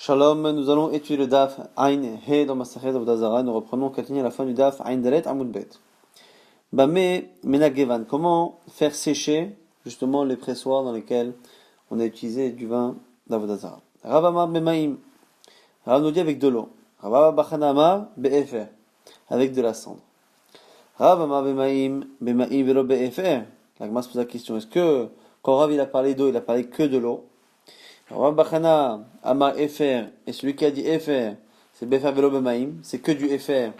Shalom, nous allons étudier le Daf Ain He dans Masachet Avodah Zarah. Nous reprenons quelques lignes à la fin du Daf Ain Dalet Amud Bet. Bame Menagevan, comment faire sécher justement les pressoirs dans lesquels on a utilisé du vin d'Avodah Zarah. Ravama Bemaim, Rav nous dit avec de l'eau. Ravama Bachanama Be'efer, avec de la cendre. Ravama Bemaim Velo Be'efer. La Gemara se pose la question, est-ce que quand Rav il a parlé d'eau, il a parlé que de l'eau? Rav Bachana Amar Efer, et celui qui a dit Efer, c'est Befer Velo Bemaim, c'est que du Efer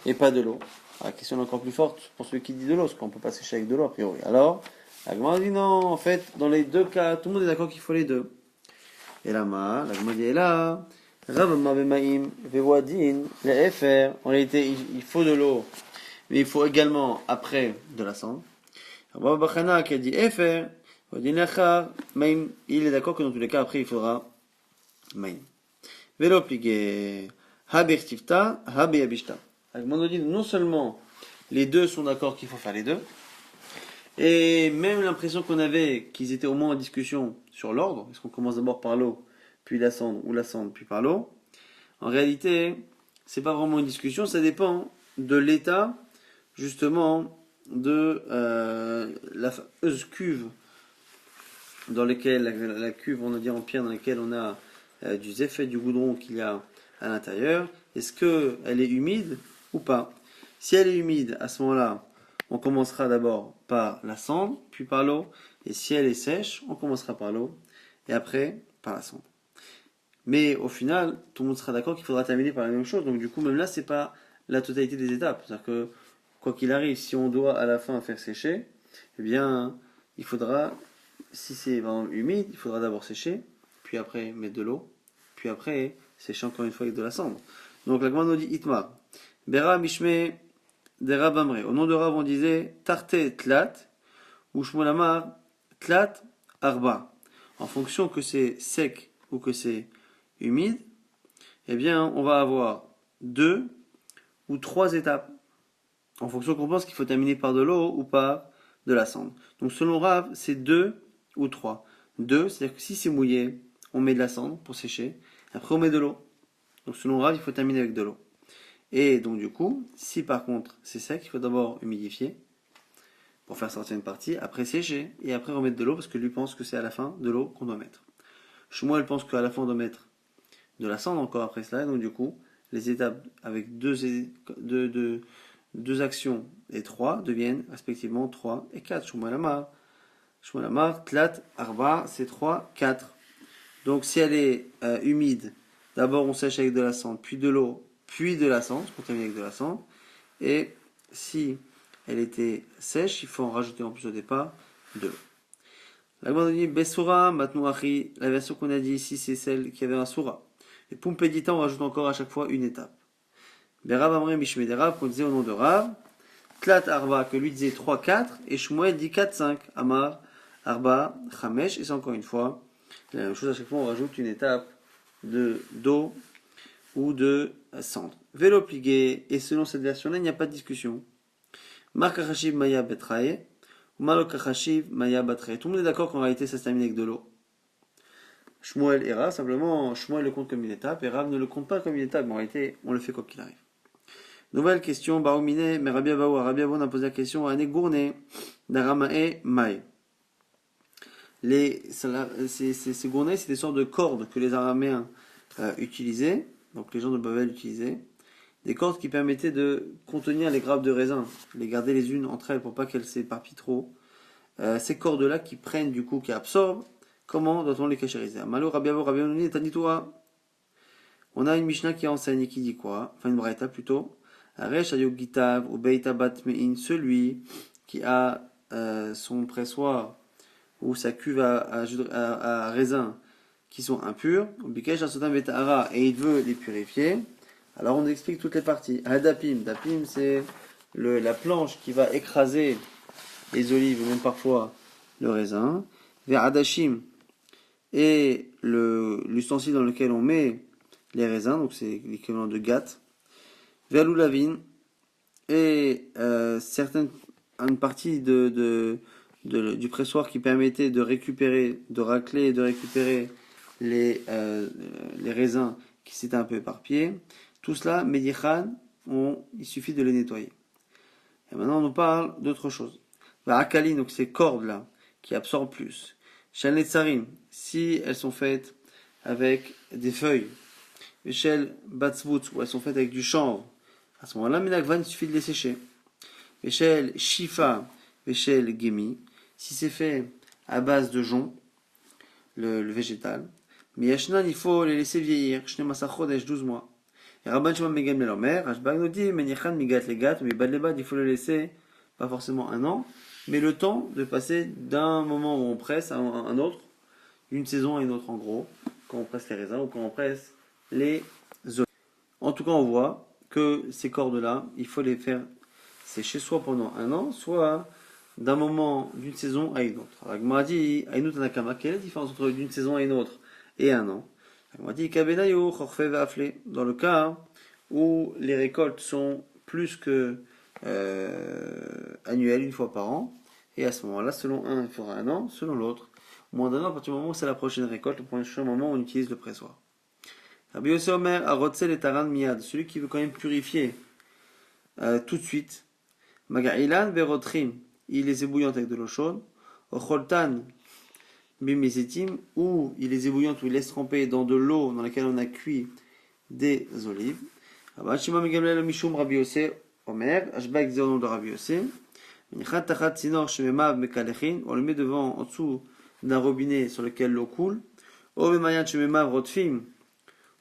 et pas de l'eau. La question est encore plus forte pour celui qui dit de l'eau, parce qu'on peut pas sécher avec de l'eau a priori. Alors, la Gemara dit non, en fait, dans les deux cas, tout le monde est d'accord qu'il faut les deux. Et la Gemara dit là, Rav Amar Bemaim, Vewadin, le Efer, en réalité, il faut de l'eau, mais il faut également après de la cendre. Rav Bachana qui a dit Efer, il est d'accord que dans tous les cas, après, il faudra maïm. Vélo plié, habirtifta, habiyabishta. On dit non seulement les deux sont d'accord qu'il faut faire les deux, et même l'impression qu'on avait qu'ils étaient au moins en discussion sur l'ordre, est-ce qu'on commence d'abord par l'eau, puis la cendre, ou la cendre, puis par l'eau. En réalité, c'est pas vraiment une discussion, ça dépend de l'état, justement, de la fameuse cuve dans lesquels la cuve, on a dit en pierre, dans laquelle on a du zéphet, du goudron qu'il y a à l'intérieur, est-ce qu'elle est humide ou pas? Si elle est humide, à ce moment-là, on commencera d'abord par la cendre, puis par l'eau, et si elle est sèche, on commencera par l'eau, et après par la cendre. Mais au final, tout le monde sera d'accord qu'il faudra terminer par la même chose, donc du coup, même là, c'est pas la totalité des étapes. C'est-à-dire que, quoi qu'il arrive, si on doit à la fin faire sécher, eh bien, il faudra, si c'est vraiment humide, il faudra d'abord sécher, puis après mettre de l'eau, puis après sécher encore une fois avec de la cendre. Donc la Gemara nous dit Itmar. Bera Mishme Dera Bamre. Au nom de Rav, on disait Tarte Tlat, ou Shmolamar Tlat Arba. En fonction que c'est sec ou que c'est humide, eh bien on va avoir 2 ou 3 étapes. En fonction qu'on pense qu'il faut terminer par de l'eau ou par de la cendre. Donc selon Rav, c'est 2 ou 3. 2, c'est-à-dire que si c'est mouillé, on met de la cendre pour sécher. Après, on met de l'eau. Donc selon Rav, il faut terminer avec de l'eau. Et donc du coup, si par contre c'est sec, il faut d'abord humidifier pour faire sortir une partie, après sécher, et après remettre de l'eau, parce que lui pense que c'est à la fin de l'eau qu'on doit mettre. Shmuel pense qu'à la fin on doit mettre de la cendre encore après cela, donc du coup, les étapes avec deux actions et 3 deviennent respectivement 3 et 4. Shmuel Amar, Tlat, Arba, c'est 3, 4. Donc si elle est humide, d'abord on sèche avec de la cendre, puis de l'eau, puis de la cendre, on termine avec de la cendre. Et si elle était sèche, il faut en rajouter en plus au départ de l'eau. La Gemara dit Besura Matnouachi, la version qu'on a dit ici, c'est celle qui avait un soura. Et Pumpedita, on rajoute encore à chaque fois une étape. Berav Amre Mishmederav, qu'on disait au nom de Rav, Tlat Arba, que lui disait 3, 4, et Shmuel dit 4, 5, Amar, Arba, Chamesh, et c'est encore une fois la même chose, à chaque fois on rajoute une étape d'eau ou de cendre. Vélo pligué, et selon cette version-là, il n'y a pas de discussion. Markachashiv Maya Betrae, ou Malokachashiv Maya Betrae. Tout le monde est d'accord qu'en réalité ça se termine avec de l'eau. Shmuel et Rav, simplement, Shmuel le compte comme une étape, et Rav ne le compte pas comme une étape, mais en réalité, on le fait quoi qu'il arrive. Nouvelle question, Baoumine, mais Rabbi Abaou a posé la question à Negourne, d'Aramae Mai. Ces gournets, c'est des sortes de cordes que les Araméens utilisaient, donc les gens de Babel utilisaient, des cordes qui permettaient de contenir les grappes de raisin, les garder les unes entre elles pour pas qu'elles s'éparpillent trop. Ces cordes-là qui prennent du coup, qui absorbent, comment doit-on les cachériser? Malo Rabbi Abaou Tanitoua. On a une Mishnah qui enseigne et qui dit quoi? Enfin une braïta plutôt. Aresh Ayogitav ou Beita Batmein, celui qui a son pressoir ou sa cuve à raisin qui sont impurs, et il veut les purifier, alors on explique toutes les parties. Hadapim, dapim c'est la planche qui va écraser les olives, ou même parfois le raisin. Ve'adashim, et l'ustensile dans lequel on met les raisins, donc c'est l'équivalent de gâte. Ve'alulavin, et une partie du pressoir qui permettait de récupérer, de racler et de récupérer les raisins qui s'étaient un peu éparpillés. Tout cela, Medichan, il suffit de les nettoyer. Et maintenant, on nous parle d'autre chose. Akali, donc ces cordes-là, qui absorbent plus. Shel Netzarim, si elles sont faites avec des feuilles. Shel Batzvut, ou elles sont faites avec du chanvre. À ce moment-là, Menagvan, il suffit de les sécher. Shel Shifa, Shel Gemi, si c'est fait à base de jonc, le végétal. Mais Yashnan, il faut les laisser vieillir. Shne Masachodesh, 12 mois. Et Rabban Shimon Megam Lelomer, Ashbag nous dit, Menichan Migat Legat, mais Bad Lebad, il faut le laisser, pas forcément un an, mais le temps de passer d'un moment où on presse à un autre, une saison à une autre en gros, quand on presse les raisins ou quand on presse les olives. En tout cas, on voit que ces cordes-là, il faut les faire sécher soit pendant un an, soit d'un moment d'une saison à une autre. Alors, Agma dit, Aïnout Anakama, quelle est la différence entre d'une saison à une autre et un an? On dit Kabenayo, Chorfe Vafle, dans le cas où les récoltes sont plus que annuelles, une fois par an, et à ce moment-là, selon un, il faudra un an, selon l'autre, moins d'un an, à partir du moment où c'est la prochaine récolte, le prochain moment où on utilise le pressoir. Rabbi Yossi Omer, Arotzel et Taran Miyad, celui qui veut quand même purifier tout de suite, Maga'ilan Verotrim, il les ébouillante avec de l'eau chaude, Ocholtan Bimizitim, ou il les ébouillante, ou il laisse tremper dans de l'eau dans laquelle on a cuit des olives. Rabbi Shimon Megamlel Mishum Rabbi Yossi Omer, Ashbak dit au nom de Rabbi Yossi, on le met devant, en dessous d'un robinet sur lequel l'eau coule,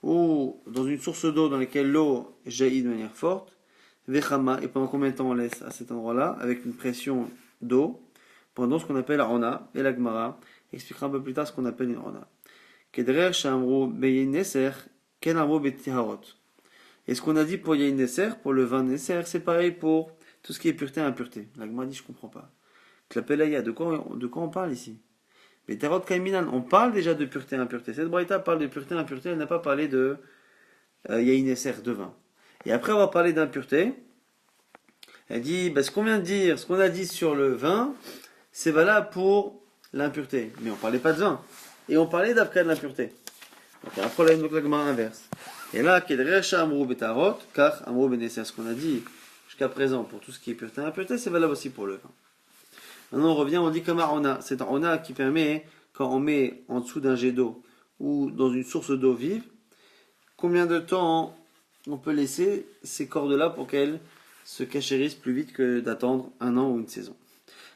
ou dans une source d'eau dans laquelle l'eau jaillit de manière forte, vechama, et pendant combien de temps on laisse à cet endroit-là, avec une pression d'eau, pendant ce qu'on appelle la rona, et la Gemara expliquera un peu plus tard ce qu'on appelle une rona. Kedrer shamru beyin neser, ken amru betiharot. Et ce qu'on a dit pour yayin neser, pour le vin neser, c'est pareil pour tout ce qui est pureté et impureté. La Gemara dit, je comprends pas. Klapelaya, de quoi on parle ici? Mais Tarot Kaiminan, on parle déjà de pureté et impureté. Cette braïta parle de pureté et impureté, elle n'a pas parlé de yaïnesser, de vin. Et après avoir parlé d'impureté, elle dit, ce qu'on vient de dire, ce qu'on a dit sur le vin, c'est valable pour l'impureté. Mais on parlait pas de vin. Et on parlait d'après de l'impureté. Donc il y a un problème, donc la Gemara inverse. Et là, Kedresha Amrou Betarot, car Amrou Benesser, ce qu'on a dit jusqu'à présent pour tout ce qui est pureté et impureté, c'est valable aussi pour le vin. Maintenant on revient, on dit comme Arona. C'est un Arona qui permet, quand on met en dessous d'un jet d'eau ou dans une source d'eau vive, combien de temps on peut laisser ces cordes-là pour qu'elles se cachérissent plus vite que d'attendre un an ou une saison.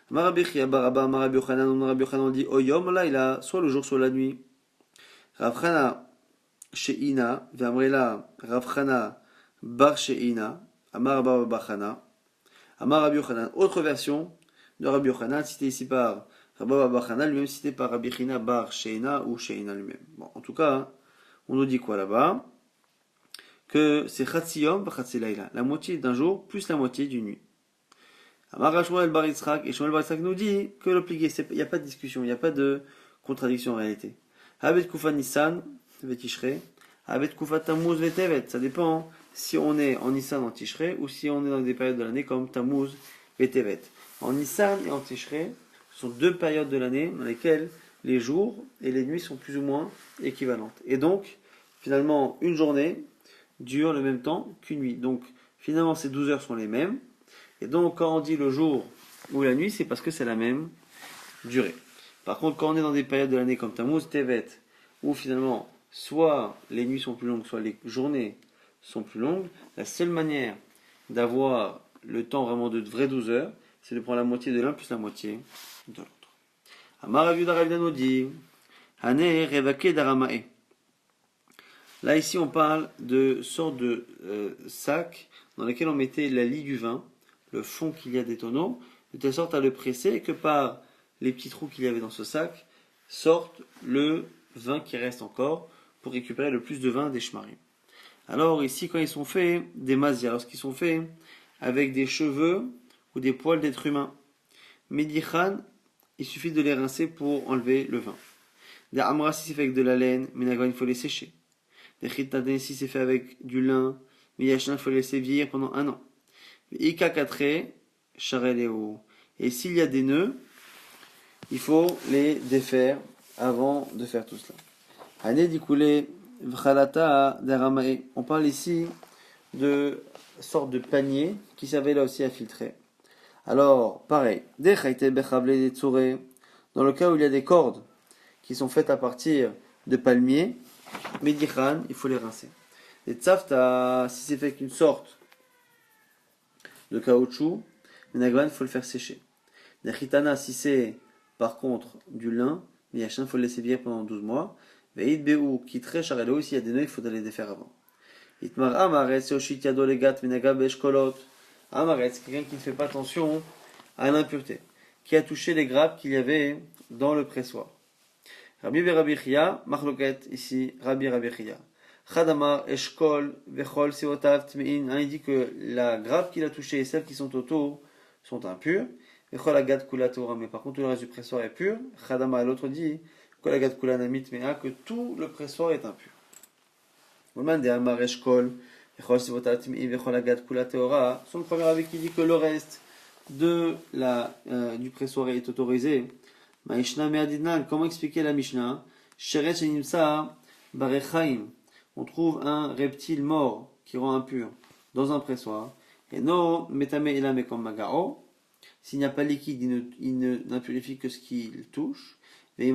Marabi Chiabaraba, Marabi Yochanan dit Oyom, là il a soit le jour soit la nuit. Ravchana Sheina, Vamrela Ravchana Bar Sheina, Amar Bar Bachana, Amar Rabbi Yochanan. Autre version de Rabbi Yochanan, cité ici par Rabbi Bachana, lui-même cité par Rabbi China Bar Sheina ou Sheina lui-même. Bon, en tout cas, on nous dit quoi là-bas? Que c'est Chatziyom Chatzi Laila, la moitié d'un jour plus la moitié d'une nuit. Amar Shmuel Bar Yitzchak, et Shmuel Bar Yitzchak nous dit que l'obligé, il n'y a pas de discussion, il n'y a pas de contradiction en réalité. Habet Kufa Nissan, Vetishre, Habet Kufa Tammuz Vetevet, ça dépend si on est en Nissan en Tishrei ou si on est dans des périodes de l'année comme Tammuz Vetevet. En Nissan et en Tishrei, ce sont deux périodes de l'année dans lesquelles les jours et les nuits sont plus ou moins équivalentes. Et donc, finalement, une journée dure le même temps qu'une nuit. Donc, finalement, ces 12 heures sont les mêmes. Et donc, quand on dit le jour ou la nuit, c'est parce que c'est la même durée. Par contre, quand on est dans des périodes de l'année comme Tammuz, Tevet, où finalement, soit les nuits sont plus longues, soit les journées sont plus longues, la seule manière d'avoir le temps vraiment de vraies 12 heures, c'est de prendre la moitié de l'un plus la moitié de l'autre. Amar Rav Yehuda Rav nous dit, Hané Revake Daramae. Là, ici, on parle de sorte de sac dans lequel on mettait la lie du vin, le fond qu'il y a des tonneaux, de telle sorte à le presser et que par les petits trous qu'il y avait dans ce sac sorte le vin qui reste encore pour récupérer le plus de vin des shmarim. Alors ici, quand ils sont faits des mazia, lorsqu'ils sont faits avec des cheveux ou des poils d'être humain, Medichan, il suffit de les rincer pour enlever le vin. Des amras, si c'est fait avec de la laine, Menagon, il faut les sécher. Des chitadin, si c'est fait avec du lin, Miyashna, il faut les laisser vieillir pendant un an. Ika katre, chareleo. Et s'il y a des nœuds, il faut les défaire avant de faire tout cela. Ane dikoule vchalata deramae. On parle ici de sorte de panier qui servait là aussi à filtrer. Alors, pareil, dans le cas où il y a des cordes qui sont faites à partir de palmiers, Medichan, il faut les rincer. Les tzafta, si c'est fait avec une sorte de caoutchouc, Menagvan, il faut le faire sécher. Les chitana, si c'est par contre du lin, Miyachin, il faut le laisser vieillir pendant 12 mois. Veid Beou, qui très charelo, aussi il y a des nœuds, il faut les défaire avant. Itmar Amaret, c'est Oshit Yado Legat, Menagab Eshkolot. Amaret, c'est quelqu'un qui ne fait pas attention à l'impureté, qui a touché les grappes qu'il y avait dans le pressoir. Rabbi Rabbi Chia, Machloket, ici, Rabbi Chia. Chadamar, Eshkol, Vechol, Seotav, Tmein. Il dit que la grappe qu'il a touchée et celles qui sont autour sont impures. Vechol Agad Kula Torah, mais par contre tout le reste du pressoir est pur. Chadamar, l'autre dit, Kol Agad Kula Namit Mea, que tout le pressoir est impur. Olman de Amar Eshkol, Vechol Seotav, Tmein, Vechol Agad Kula Torah. Son premier avis qui dit que le reste du pressoir est autorisé. Comment expliquer la Mishnah? On trouve un reptile mort qui rend impur dans un pressoir. Et non, s'il n'y a pas liquide, il n'impurifie que ce qu'il touche. S'il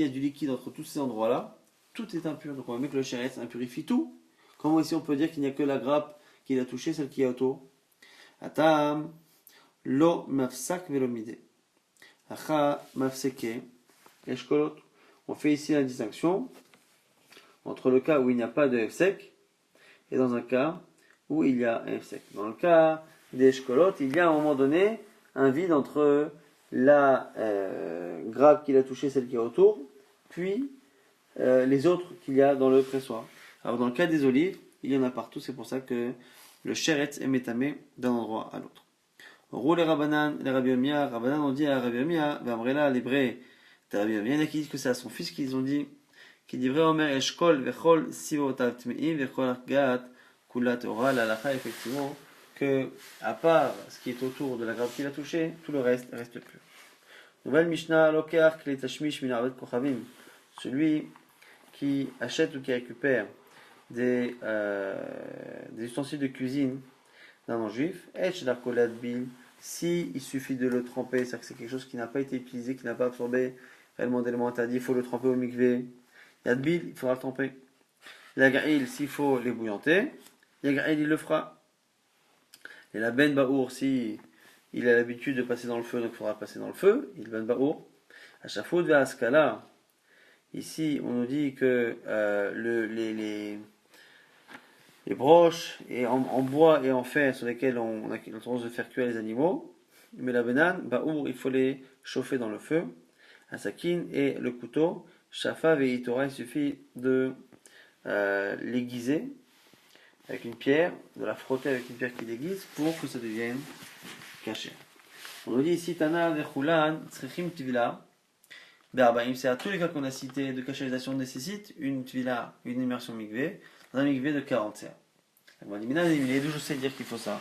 y a du liquide entre tous ces endroits-là, tout est impur. Donc on va mettre que le chéretz impurifie tout. Comment ici on peut dire qu'il n'y a que la grappe qu'il a touchée, celle qui est autour? Atam, lo mafsak velomide. On fait ici la distinction entre le cas où il n'y a pas de F-sec et dans un cas où il y a un F-sec. Dans le cas des Eshkolot, il y a à un moment donné un vide entre la grappe qu'il a touchée, celle qui est autour, puis les autres qu'il y a dans le pressoir. Alors dans le cas des olives, il y en a partout, c'est pour ça que le sheretz est métamé d'un endroit à l'autre. Roule les Rabbanan, les Rabbi Omia, Rabbanan ont dit à Rabbi Omia, Vamrela, l'hébré, Rabbi Omia, il y en a qui disent que c'est à son fils qu'ils ont dit, qui dit vrai Omer Eshkol, Vechol, Sivotav Tmeim, Vechol Argat, Kulat Ora, la lacha, effectivement, que, à part ce qui est autour de la grappe qu'il a touché, tout le reste reste pur. Nouvelle Mishnah, Lokeach, Kletashmish, Minarvet Kochavim, celui qui achète ou qui récupère des ustensiles de cuisine d'un non-juif, si il suffit de le tremper, c'est-à-dire que c'est quelque chose qui n'a pas été utilisé, qui n'a pas absorbé réellement d'éléments interdits, il faut le tremper au mikvé. Yadbil, il faudra le tremper. Yagaïl, s'il faut les bouillanter, Yagaïl, il le fera. Et la ben baour, si il a l'habitude de passer dans le feu, donc il faudra passer dans le feu, il ben baour. À chaque fois, de Askala, ici, on nous dit que les broches et en bois et en fer sur lesquels on a tendance de faire cuire les animaux. Mais la banane, baour, il faut les chauffer dans le feu. Un sakin et le couteau, shafav et itora, il suffit de l'aiguiser avec une pierre, de la frotter avec une pierre qui l'aiguise pour que ça devienne caché. On nous dit ici, Tana vechulan, tzrechim tvila. C'est à tous les cas qu'on a cités de cachérisation nécessite une tvila, une immersion mikvé, dans un mikvé de 40 serres. On dit, mais d'où je sais dire qu'il faut ça?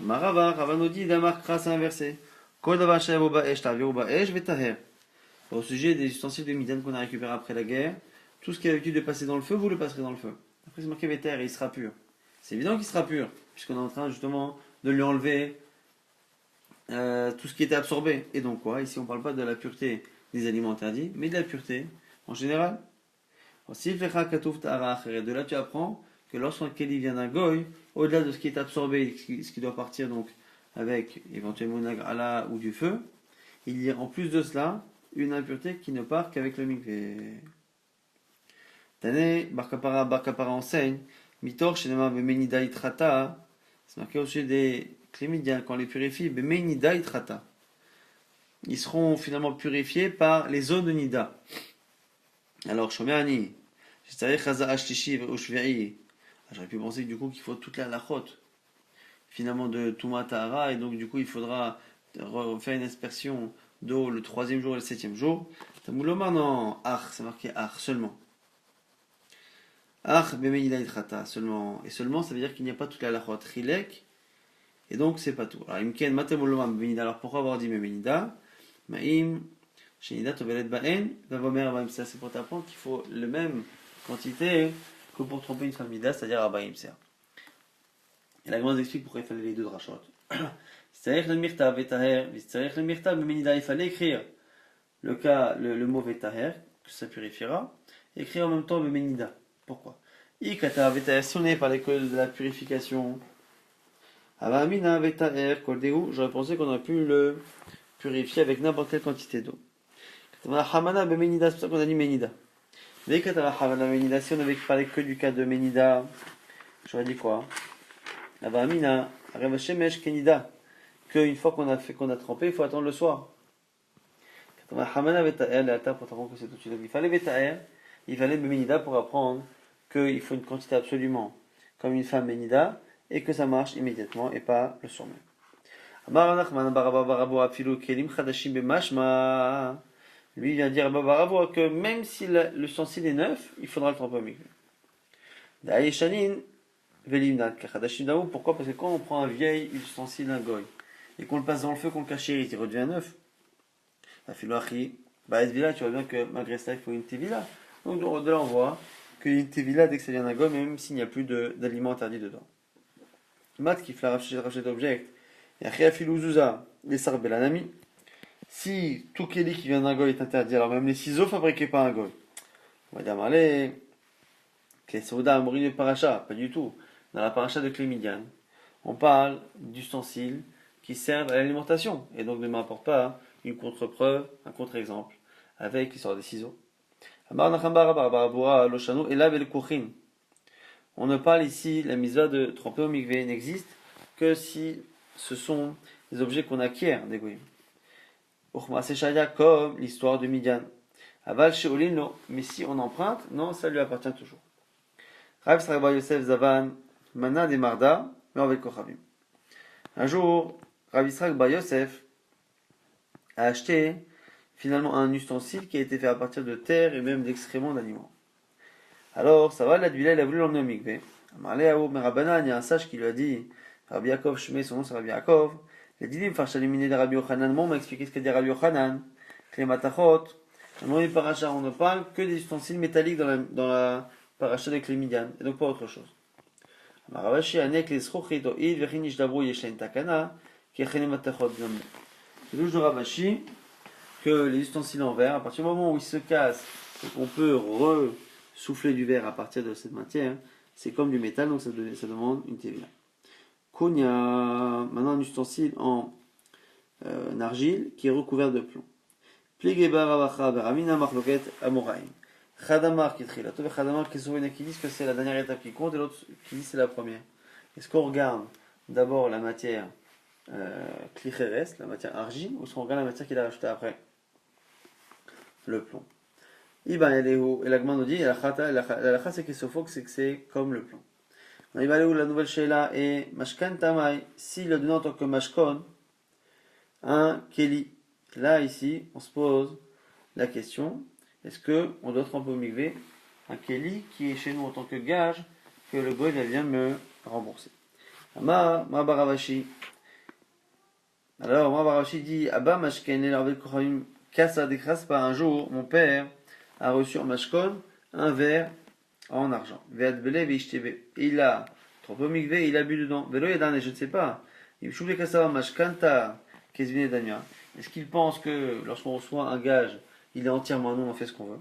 Marava, Ravanodi, Damar, Kras inversé. Au sujet des ustensiles de Midan qu'on a récupérés après la guerre, tout ce qui a l'habitude de passer dans le feu, vous le passerez dans le feu. Après, c'est marqué Véter et il sera pur. C'est évident qu'il sera pur, puisqu'on est en train justement de lui enlever tout ce qui était absorbé. Et donc quoi? Ici, on ne parle pas de la pureté des aliments interdits, mais de la pureté en général. De là, tu apprends que lorsqu'un kéli vient d'un goy, au-delà de ce qui est absorbé, ce qui doit partir donc avec éventuellement une agrala ou du feu, il y a en plus de cela une impureté qui ne part qu'avec le mikvé. Tane, Barkapara enseigne, Mitor, Shenema, Bemenida Itrata, c'est marqué au sujet des clémidiens, quand on les purifie, Bemenida Itrata. Ils seront finalement purifiés par les eaux de Nida. Alors, Shomeani, j'aurais pu penser que du coup qu'il faut toute la lachot finalement de Touma Tahara, et donc du coup il faudra faire une aspersion d'eau le 3e jour et le 7e jour. Tamoulomar, non, c'est marqué seulement. Bemeïda Itrata, seulement. Et seulement, ça veut dire qu'il n'y a pas toute la lachot Rilek, et donc c'est pas tout. Alors, Imken, Matamulomar, Bemeïda, alors pourquoi avoir dit Bemeïda? Maïm, Shenida tobelet ba'en, vavomer abaim ser. C'est pour t'apprendre qu'il faut la même quantité que pour tromper une femme mida, c'est-à-dire abaim ser. Et la grande explique pourquoi il fallait les deux drachot. C'est-à-dire le mirta vetaher, c'est-à-dire le mirta menida, il fallait écrire le mot vetaher, que ça purifiera, et écrire en même temps le menida. Pourquoi? Ikata vetaher, si on est par l'école de la purification, avamina vetaher, koldeu, j'aurais pensé qu'on aurait pu le purifier avec n'importe quelle quantité d'eau. Hamana bemenida, c'est pour ça qu'on a dit menida. Ikata hamana menida, si on avait parlé que du cas de menida, j'aurais dit quoi? Avamina, revashemesh kenida. Qu'une fois qu'on a trempé, il faut attendre le soir. Hamana vetaher, pour t'apprendre que c'est tout de suite. Donc il fallait vetaher, il fallait menida pour apprendre qu'il faut une quantité absolument comme une femme menida et que ça marche immédiatement et pas le soir même. Lui vient dire que même si l'ustensile est neuf, il faudra le tremper au mikvé. Pourquoi? Parce que quand on prend un vieil ustensile, un goy, et qu'on le passe dans le feu, qu'on le cache, il redevient neuf. Tu vois bien que malgré ça, il faut une tevila. Donc de là, on voit qu'il y a une tevila dès que ça vient d'un goy, même s'il n'y a plus d'aliments interdits dedans. Mat qui fait rachet object. Et Achiafilouzuza, les sarbelanami. Si tout keli qui vient d'un goy est interdit, alors même les ciseaux fabriqués par un goy. On va dire, allez, Kesouda Amori Paracha, pas du tout. Dans la paracha de Clémidian, on parle d'ustensiles qui servent à l'alimentation et donc ne m'apporte pas une contre-preuve, un contre-exemple avec l'histoire des ciseaux. On ne parle ici, la mitzvah de tremper au mikvé n'existe que si ce sont des objets qu'on acquiert des goyim. Comme l'histoire de Midian. Aval Sheolin, non. Mais si on emprunte, non, ça lui appartient toujours. Rav Yisrael bar Yosef Zavan, Mana de Marda, Mervel Kochavim. Un jour, Rav Yisrael bar Yosef a acheté finalement un ustensile qui a été fait à partir de terre et même d'excréments d'animaux. Alors, ça va, l'advila, il a voulu l'emmener au mikvé. Amarléaou, Merabanan, il y a un sage qui lui a dit, Rabbi Yaakov Shmei, son nom c'est Rabbi Yaakov, il a dit, Farchalimine de Rabbi Yochanan, on m'a expliqué ce qu'a dit Rabbi Yochanan, Klematachot, on ne parle que des ustensiles métalliques dans la paracha de Clémidian, et donc pas autre chose. Maravashi, Anek, les Srochit, Oid, Vechinish Dabro, Yeshen Takana, Kechene Matachot, c'est louche de Ravashi que les ustensiles en verre, à partir du moment où ils se cassent et qu'on peut souffler du verre à partir de cette matière, c'est comme du métal, donc ça demande une tevila. Konya, maintenant un ustensile en argile qui est recouvert de plomb. Pligeba Ravacha Beramina Marloket Amoraim. Khadamar qui est trilato, et Khadamar qui disent que c'est la dernière étape qui compte et l'autre qui dit c'est la première. Est-ce qu'on regarde d'abord la matière klicheres, la matière argile, ou est-ce qu'on regarde la matière qu'il a rajoutée après? Le plomb. Iban Elehu, et l'agman nous dit, la kha c'est qu'il se faut c'est que c'est comme le plomb. Iban Elehu, la nouvelle sheila est Mashkan Tamai, s'il le donne en tant que Mashkon, un Keli. Là, ici, on se pose la question, est-ce qu'on doit tremper au mikvé un Keli qui est chez nous en tant que gage que le goy vient me rembourser? Ma Baravashi. Alors, ma Baravashi dit, Abba Mashken el Arvel Kochavim Kassa Dekras, par un jour, mon père a reçu en Mashkon un verre en argent. Il a trempé au mikvé, il a bu dedans. Velo Yadan, et je ne sais pas. Est-ce qu'il pense que lorsqu'on reçoit un gage, il est entièrement non, on fait ce qu'on veut?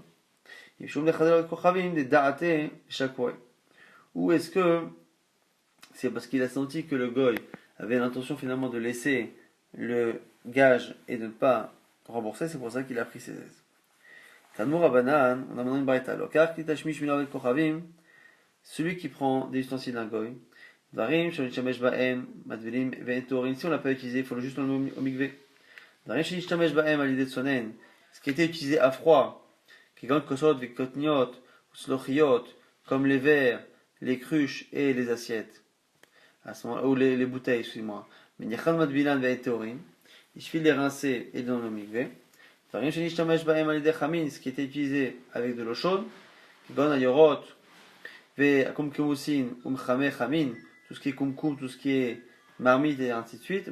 Ou est-ce que c'est parce qu'il a senti que le goy avait l'intention finalement de laisser le gage et de ne pas rembourser, c'est pour ça qu'il a pris ses aises. Tanmour Abanan, on a maintenant une braïta. Celui qui prend des ustensiles d'un goy, Varim, Shonichamesh Baem, Madvelim, Ventorin, si on l'a pas utilisé, il faut le juste l'emmener au mikvé. Varim, Shonichamesh Baem, à l'idée de sonen, ce qui était utilisé à froid, qui gagne kosot, vekotniot, slochiot, comme les verres, les cruches et les assiettes, à ce moment, ou les bouteilles, excusez-moi. Mais Nyachan Madvilan, Ventorin, il suffit de les rincer et de l'emmener au mikvé. Varim, Shonichamesh Baem, à l'idée chamin, ce qui était utilisé avec de l'eau chaude, qui gagne à yorot, tout ce qui est kumkum, tout ce qui est marmite et ainsi de suite.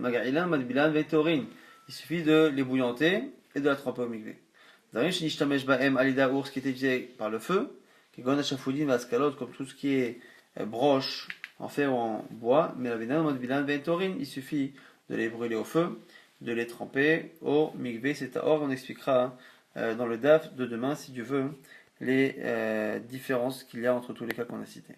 Il suffit de les bouillanter et de la tremper au mikvé. Darim shenishtamesh bahem alida ours qui est utilisé par le feu, qui gon achafoudin vaskalot, comme tout ce qui est broche en fer ou en bois, mais la vinan mode bilan ventorin, il suffit de les brûler au feu, de les tremper au mikvé, c'est à or, on expliquera dans le DAF de demain, si Dieu veut, les différences qu'il y a entre tous les cas qu'on a cités.